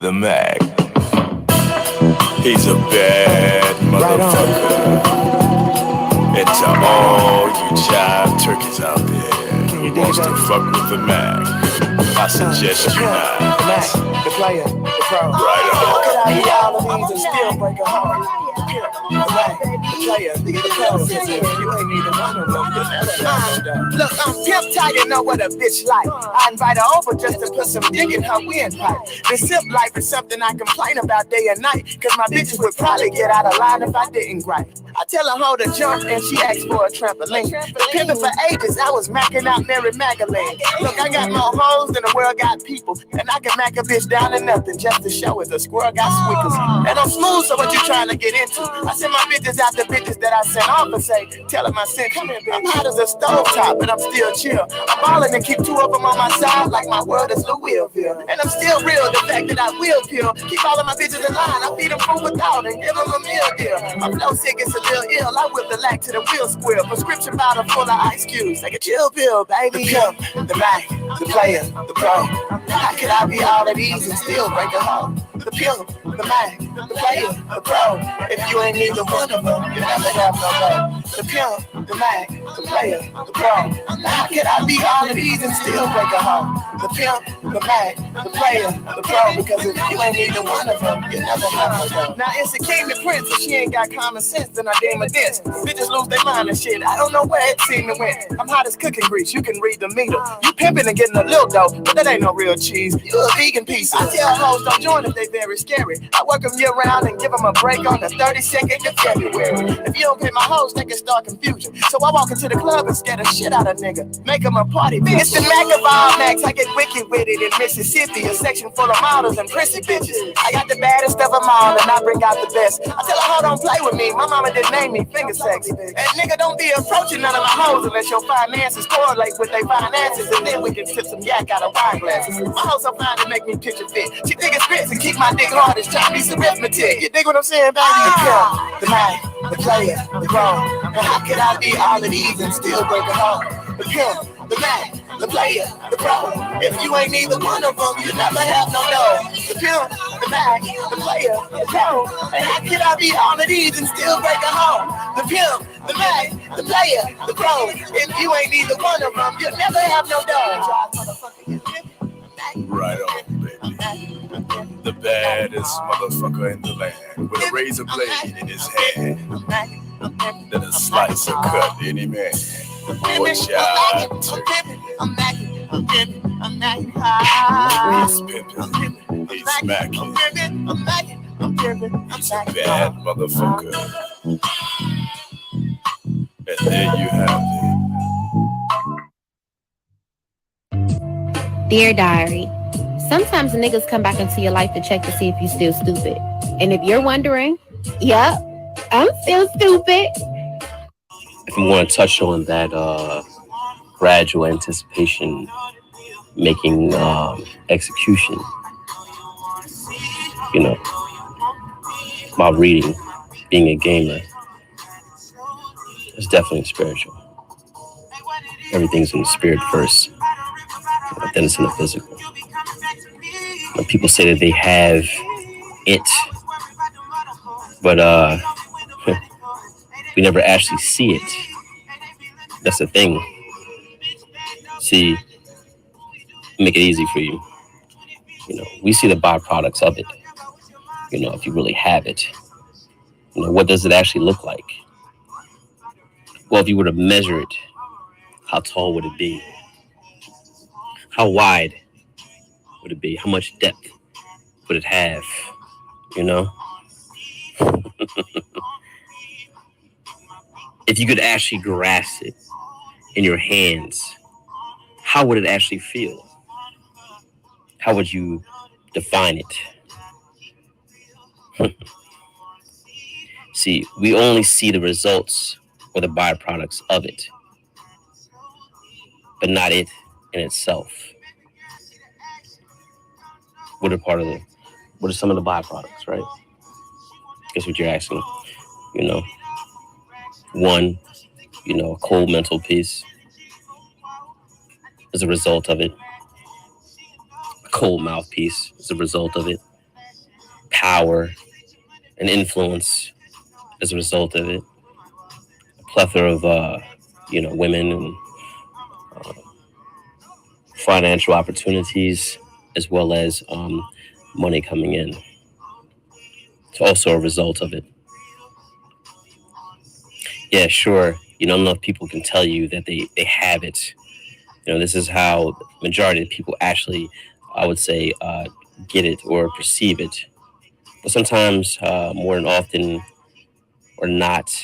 The Mac. He's a bad motherfucker. And to all you jive turkeys out there who wants to fuck with the Mac, I suggest you not. The Mac, the player, the pro. Right on. Look at how he all of these and still break a heart. The Mac, the player, the pro. You ain't neither one of them. Look, I'm pimp tight and know what a bitch like. I invite her over just to put some dick in her windpipe. The sip life is something I complain about day and night, cause my bitches would probably get out of line if I didn't gripe. I tell her hold a jump and she asks for a trampoline. Been pimping for ages, I was macking out Mary Magdalene. Look, I got more hoes than the world got people, and I can mack a bitch down to nothing just to show it. The squirrel got squiggles, and I'm smooth, so what you trying to get into? I send my bitches out the bitches that I sent off and say, tell them I sent you. I'm hot as a stovetop, but I'm still chill. I'm ballin' and keep two of them on my side like my world is Louisville. And I'm still real, the fact that I will kill. Keep all of my bitches in line, I feed them food without and give them a meal deal. My flow sick, it's a little ill. I whip the lack to the wheel square. Prescription bottle full of ice cubes, like a chill pill, baby. The pimp, the Mac, the player, the pro. How could I be all of these and still break a heart? The pimp, the Mac, the player, the pro. If you ain't neither one of them, you never have no love. The pimp, the Mac, the player, the pro. How could I be all of these and still break a heart? The pimp, the Mac, the player, the pro. Because if you ain't neither one of them, you never have no love. Now it's a king to prince, if she ain't got common sense, then I deem her dense. Bitches lose their mind and shit. I don't know where it seemed to win. I'm hot as cooking grease, you can read the meter. You pimping and getting a little dough, but that ain't no real cheese. You a vegan piece. I tell hoes don't join if they very scary. I work them year round and give them a break on the 32nd of February. If you don't pay my hoes, they can start confusion. So I walk into the club and scare the shit out of nigga. Make them a party bitch. It's the Mac of all Macs. I get wicked with it in Mississippi, a section full of models and prissy bitches. I got the baddest of them all and I bring out the best. I tell her hoe don't play with me. My mama didn't name me finger sex. And nigga don't be approaching none of my hoes unless your finances correlate with their finances. And then we can sip some yak out of wine glasses. My hoes so fine to make me picture fit. She think it's fits and keep my dick hard as Chinese arithmetic. You dig what I'm saying, baby? The pimp, the Mac, the player, the pro. Now how could I be all of these and still break a heart? The pimp, the Mac, the player, the pro. If you ain't neither one of them, you never have no dough. The pimp, the Mac, the player, the pro. And how could I be all of these and still break a heart? The pimp, the Mac, the player, the pro. If you ain't neither one of them, you'll never have no dough. Right on, baby. The baddest motherfucker in the land with a razor blade in his hand that'll slice or cut any man. Boy, child, turkey. He's pimping, he's smacking. He's a bad motherfucker. And there you have it. Dear Diary, sometimes niggas come back into your life to check to see if you still stupid. And if you're wondering, yep, I'm still stupid. If I'm going to touch on that gradual anticipation making execution, you know, while reading, being a gamer, it's definitely spiritual. Everything's in the spirit first, but then it's in the physical. When people say that they have it, but we never actually see it. That's the thing. See, make it easy for you. You know, we see the byproducts of it. You know, if you really have it, you know, what does it actually look like? Well, if you were to measure it, how tall would it be? How wide would it be? How much depth would it have? You know? If you could actually grasp it in your hands, how would it actually feel? How would you define it? See, we only see the results or the byproducts of it, but not it in itself. What are some of the byproducts, right? Guess what you're asking, you know? One, you know, a cold mental peace is a result of it. A cold mouthpiece is a result of it. power and influence as a result of it. A plethora of women and financial opportunities, as well as money coming in. It's also a result of it. Yeah, sure. Enough people can tell you that they have it. This is how majority of people actually, I would say, get it or perceive it. But sometimes, more than often or not,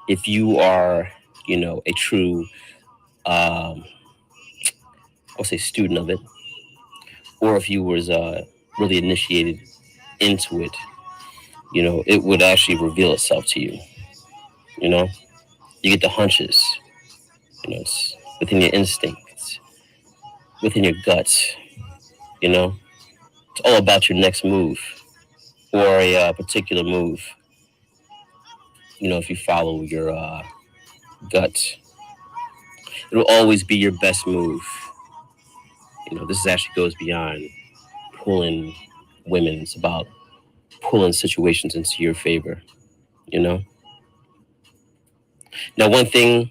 if you are, a true, I would say, student of it, or if you was really initiated into it, it would actually reveal itself to you. You get the hunches, it's within your instincts, within your guts, It's all about your next move or a particular move. If you follow your gut, it'll always be your best move. This actually goes beyond pulling women. It's about pulling situations into your favor, Now, one thing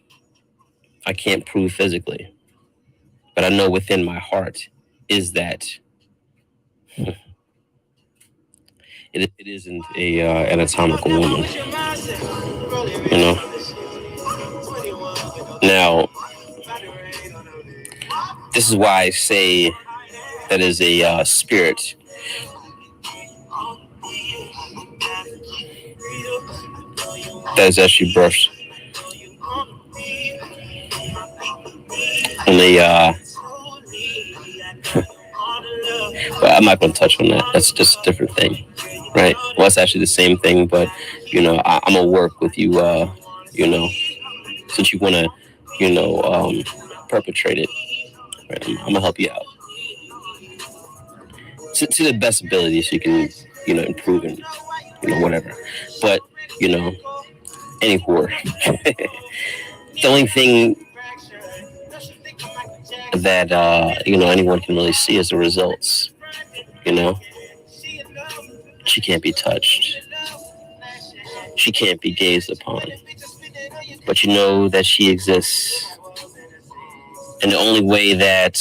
I can't prove physically, but I know within my heart is that it isn't a anatomical woman, Now, this is why I say that is a spirit. That is actually birthed on the but I'm not going to touch on that. That's just a different thing, right? Well, it's actually the same thing, but I'm gonna work with you, since you want to, perpetrate it. Right? I'm gonna help you out to the best ability, so you can, improve and whatever. But any whore. The only thing that anyone can really see is the results. She can't be touched. She can't be gazed upon. But you know that she exists. And the only way that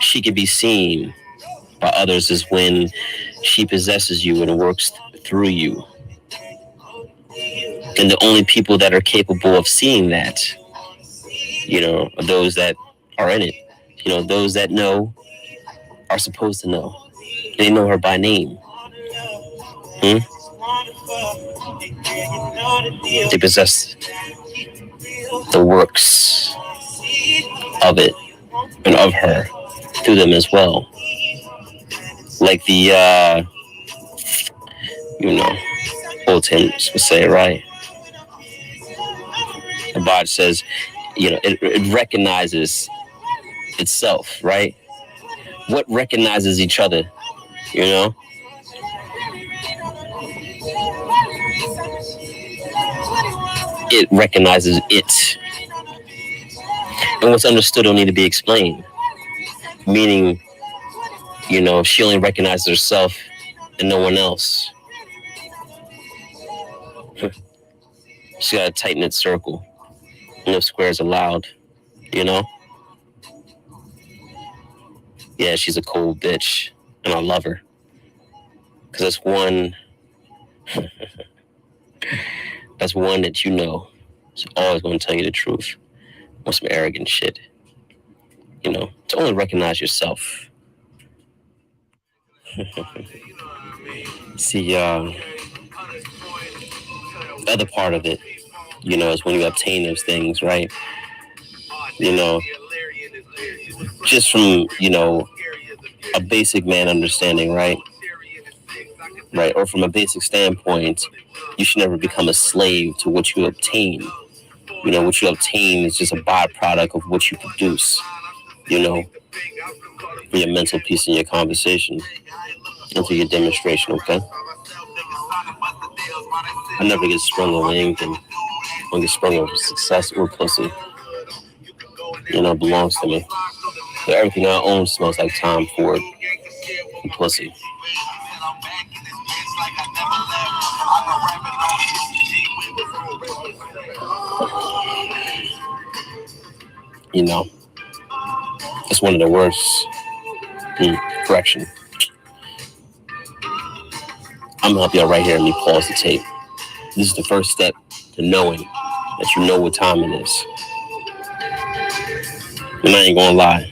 she can be seen by others is when she possesses you and works through you. And the only people that are capable of seeing that, are those that are in it. Those that know are supposed to know. They know her by name. They possess the works of it and of her through them as well. Like the, old hymns would say, right? The Bible says, it recognizes itself, right? What recognizes each other, It recognizes it. And what's understood don't need to be explained. Meaning, she only recognizes herself and no one else. She got a tight-knit circle. No squares allowed, Yeah, she's a cold bitch, and I love her. Because that's one that is always going to tell you the truth. On some arrogant shit. To only recognize yourself. See, the other part of it, is when you obtain those things, right? Just from, a basic man understanding, right? Right, or from a basic standpoint, you should never become a slave to what you obtain. What you obtain is just a byproduct of what you produce, for your mental peace and your conversation, and for your demonstration, okay? I never get sprung over anything. I don't get sprung over success or pussy. It belongs to me. So everything I own smells like Tom Ford. and pussy. You know, it's one of the worst. Correction. I'm gonna help y'all right here. Let me pause the tape. This is the first step to knowing that you know what time it is. And I ain't gonna lie.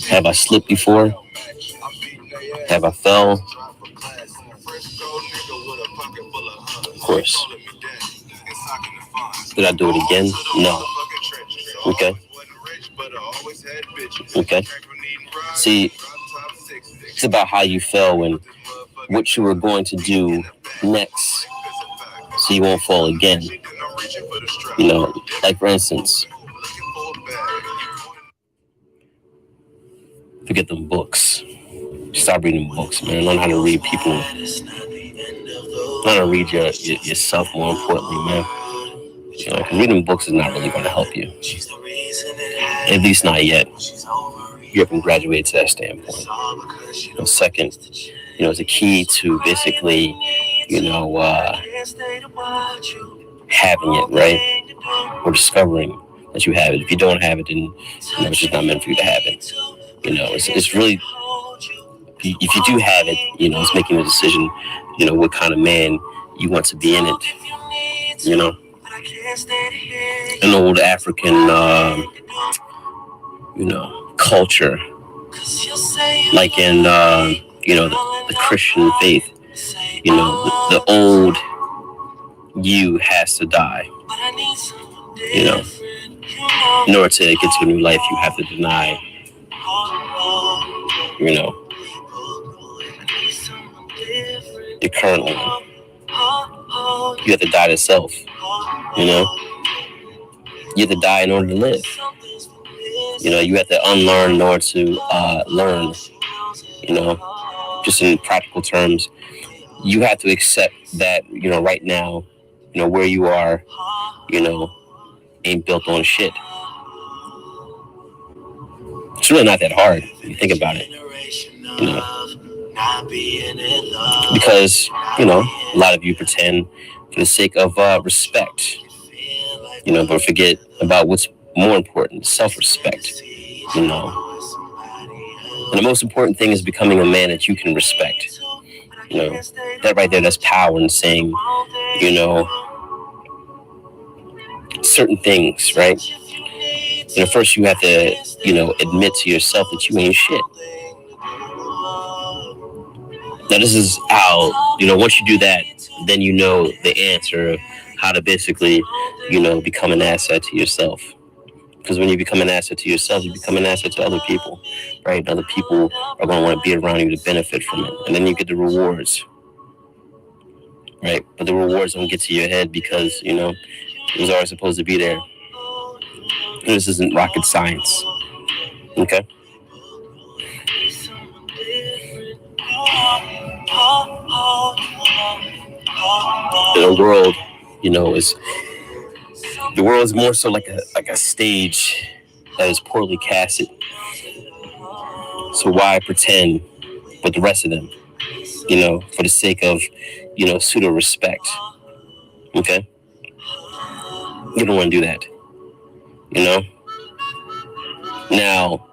Have I slipped before? Have I fell? Of course. Did I do it again? No. Okay. Okay. See, it's about how you felt and what you were going to do next so you won't fall again. You know, like for instance, forget them books. Stop reading books, man. Learn how to read people. Learn how to read yourself more importantly, man. You know, reading books is not really going to help you. At least not yet. You haven't graduated to that standpoint. You know, second, you know, it's a key to basically, you know, having it, right? Or discovering that you have it. If you don't have it, then, you know, it's just not meant for you to have it. You know, it's really, if you do have it, you know, it's making a decision, you know, what kind of man you want to be in it. You know, an old African, you know, culture, like in, you know, the Christian faith, you know, the old you has to die. You know, in order to get to a new life, you have to deny, you know, the current one. You have to die to self, you know. You have to die in order to live. You know, you have to unlearn in order to learn, you know, just in practical terms. You have to accept that, you know, right now, you know, where you are, you know, ain't built on shit. It's really not that hard when you think about it, you know. Because, you know, a lot of you pretend for the sake of respect, you know, but forget about what's more important, self-respect, you know. And the most important thing is becoming a man that you can respect. You know, that right there, that's power in saying, you know, certain things, right? You know, first you have to, you know, admit to yourself that you ain't shit. Now, this is how, you know, once you do that, then you know the answer of how to basically, you know, become an asset to yourself. Because when you become an asset to yourself, you become an asset to other people, right? And other people are going to want to be around you to benefit from it. And then you get the rewards, right? But the rewards don't get to your head because, you know, it was always supposed to be there. This isn't rocket science, okay? The world, you know, the world is more so like a stage that is poorly casted. So why pretend with the rest of them, you know, for the sake of, you know, pseudo respect? Okay, you don't want to do that, you know. Now,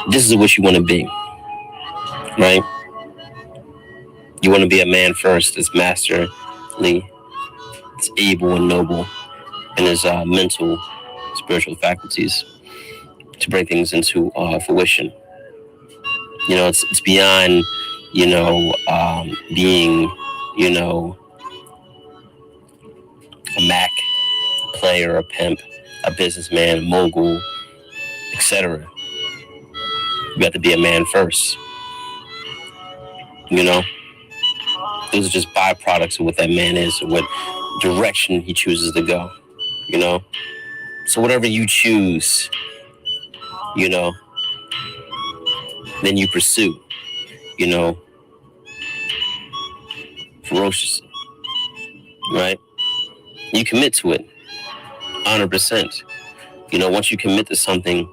this is what you want to be, right? You want to be a man first that's masterly, that's able and noble in his mental, spiritual faculties to bring things into fruition. You know, it's beyond, you know, being, you know, a Mac player, a pimp, a businessman, a mogul, etc. You have to be a man first. You know, those are just byproducts of what that man is, or what direction he chooses to go. You know, so whatever you choose, you know, then you pursue, you know, ferociously, right? You commit to it 100%. You know, once you commit to something,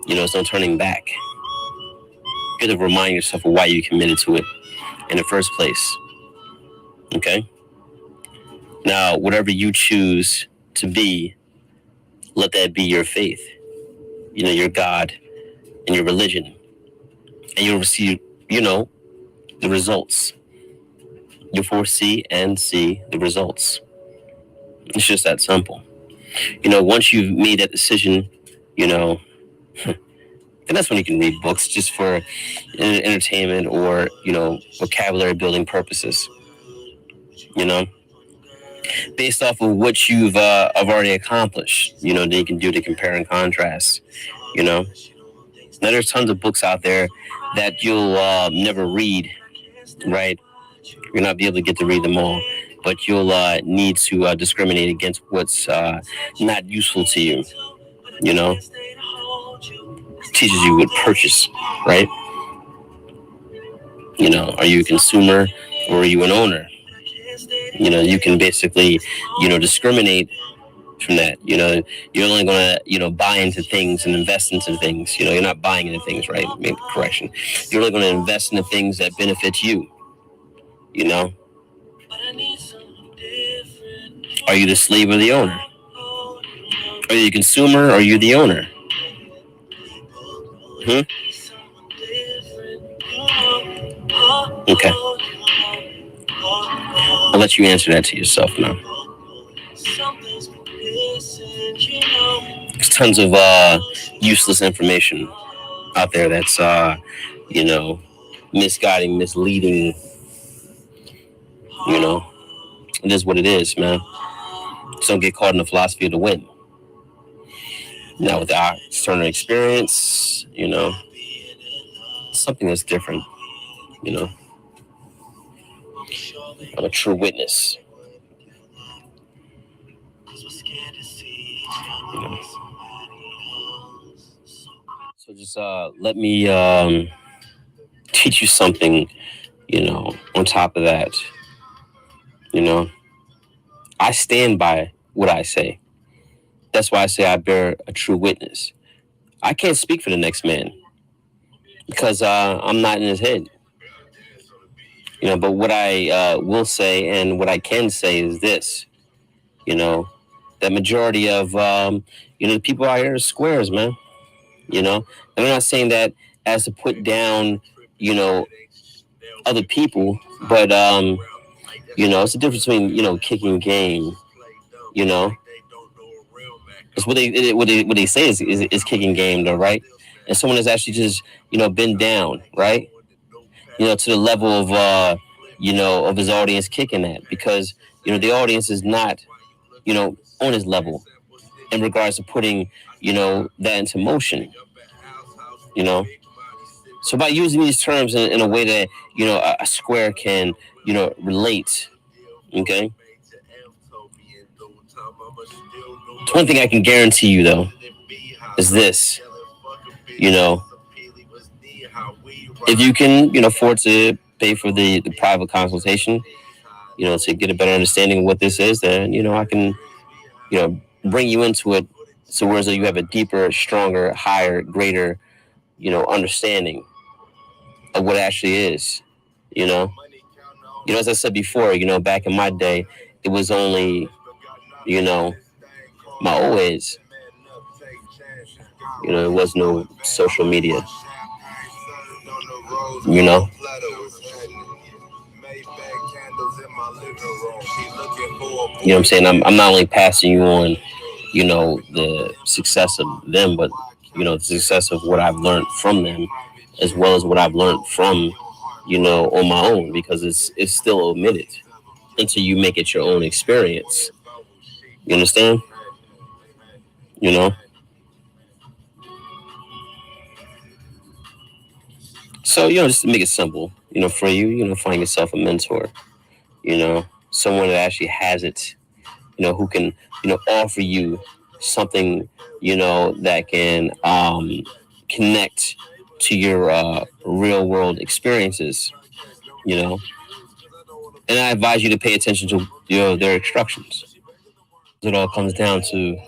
you know, it's no turning back. You have to remind yourself of why you committed to it in the first place. Okay? Now, whatever you choose to be, let that be your faith, your God and your religion. And you'll receive, the results. You'll foresee and see the results. It's just that simple. Once you've made that decision, and that's when you can read books just for entertainment or, vocabulary building purposes, based off of what you've already accomplished, then you can do the compare and contrast, Now there's tons of books out there that you'll never read, right? You'll not be able to get to read them all, but you'll need to discriminate against what's not useful to you, Teaches you what purchase, right? Are you a consumer or are you an owner? You can basically, discriminate from that. You're only going to, buy into things and invest into things. You're not buying into things, right? Make the correction. You're only going to invest into things that benefit you, Are you the slave or the owner? Are you the consumer or are you the owner? Okay. I'll let you answer that to yourself now. There's tons of useless information out there that's, misguiding, misleading. It is what it is, man. Just don't get caught in the philosophy of the win. Now, with our external experience, something that's different, I'm a true witness. So just let me teach you something, on top of that. I stand by what I say. That's why I say I bear a true witness. I can't speak for the next man because I'm not in his head. But what I will say and what I can say is this, that majority of, the people out here are squares, man. I'm not saying that as to put down, other people, but, it's the difference between, kicking game, It's what they say is kicking game, though, right? And someone that's actually just, been down, right? To the level of, of his audience kicking that, because, the audience is not, on his level in regards to putting, that into motion, So by using these terms in a way that, a square can, relate, okay? One thing I can guarantee you, though, is this, if you can, afford to pay for the private consultation, to get a better understanding of what this is, then, I can, bring you into it so whereas you have a deeper, stronger, higher, greater, understanding of what it actually is, as I said before, back in my day, it was only, my old age, there was no social media, You know what I'm saying? I'm not only passing you on, the success of them, but, the success of what I've learned from them, as well as what I've learned from, on my own, because it's still omitted until you make it your own experience. You understand? So, just to make it simple, for you, find yourself a mentor, someone that actually has it, who can, offer you something, that can connect to your real world experiences, and I advise you to pay attention to, their instructions. It all comes down to,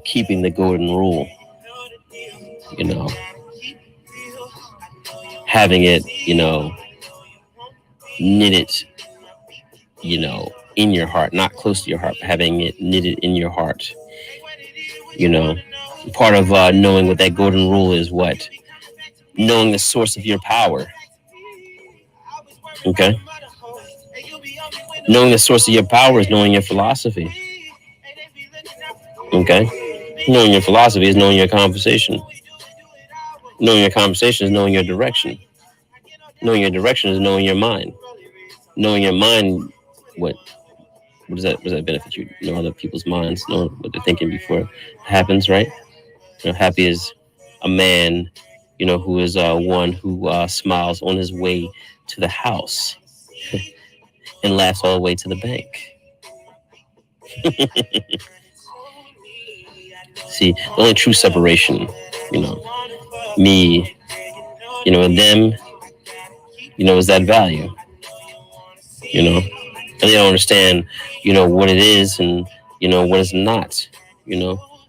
keeping the golden rule, having it, knitted, in your heart, not close to your heart, but having it knitted in your heart. Part of knowing what that golden rule is, what? Knowing the source of your power. Okay? Knowing the source of your power is knowing your philosophy. Okay? Knowing your philosophy is knowing your conversation. Knowing your conversation is knowing your direction. Knowing your direction is knowing your mind. Knowing your mind, what does that benefit you? Know other people's minds, know what they're thinking before it happens, right? Happy is a man, who is one who smiles on his way to the house and laughs all the way to the bank. See, the only true separation, me, and them, is that value, and they don't understand, what it is and, what is not,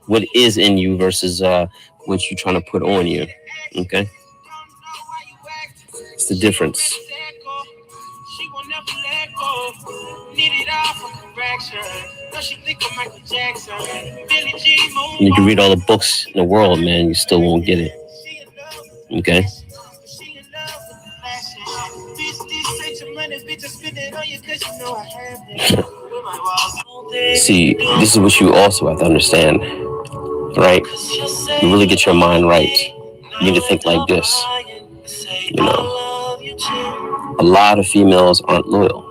what is in you versus what you're trying to put on you. Okay. It's the difference. You can read all the books in the world, man, you still won't get it. Okay. See, this is what you also have to understand, right? You really get your mind right. You need to think like this. A lot of females aren't loyal.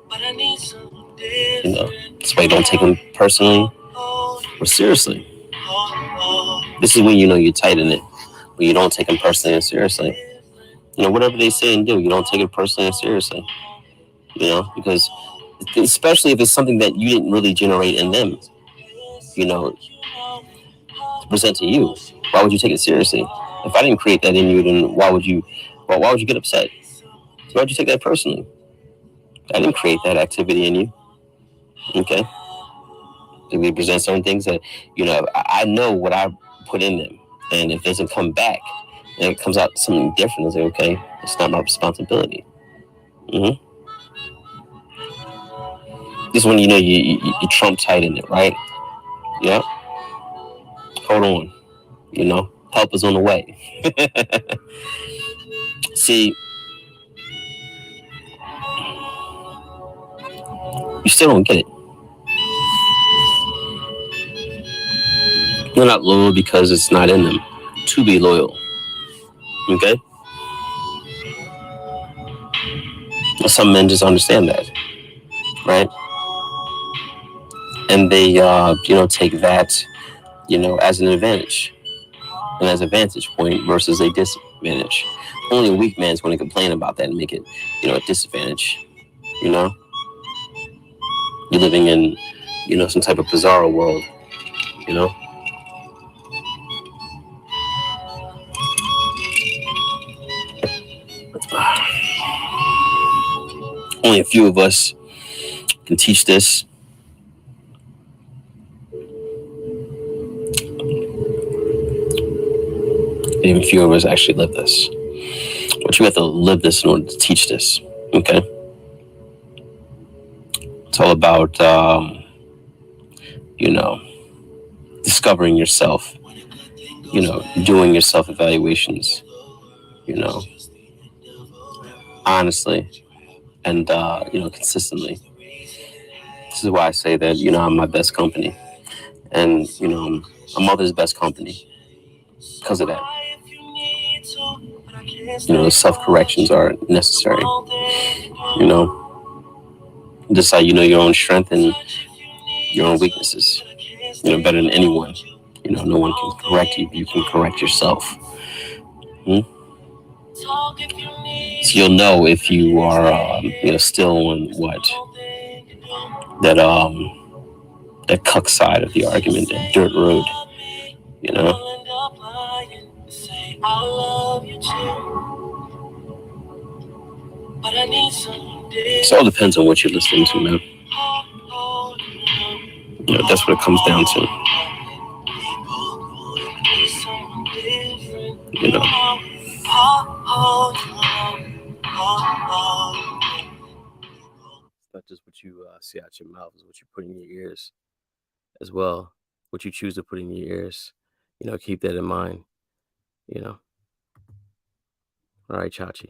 That's why you don't take them personally or seriously. This is when you're tight in it. When you don't take them personally and seriously. Whatever they say and do, you don't take it personally and seriously. Because especially if it's something that you didn't really generate in them, to present to you. Why would you take it seriously? If I didn't create that in you, then why would you get upset? Why would you take that personally? I didn't create that activity in you. Okay? We present certain things that, I know what I put in them. And if it doesn't come back, and it comes out something different, I say, okay, it's not my responsibility. Mm-hmm. This one, you trump tight in it, right? Yep. Hold on. Help is on the way. See, you still don't get it. They're not loyal because it's not in them to be loyal. Okay? Some men just understand that, right? And they, take that, as an advantage and as a vantage point versus a disadvantage. Only a weak man's going to complain about that and make it, a disadvantage. You're living in, some type of bizarre world, Only a few of us can teach this. Even fewer of us actually live this. But you have to live this in order to teach this. Okay? It's all about, discovering yourself, doing your self-evaluations, honestly and, consistently. This is why I say that, I'm my best company. And, I'm a mother's best company because of that. Self-corrections are necessary. Just how you know your own strength and your own weaknesses, better than anyone. No one can correct you, but you can correct yourself. So you'll know if you are, still on what? That cuck side of the argument, that dirt road, It all depends on what you're listening to, man. That's what it comes down to. It's not just what you see out your mouth, it's what you put in your ears as well. What you choose to put in your ears, keep that in mind. All right, Chachi.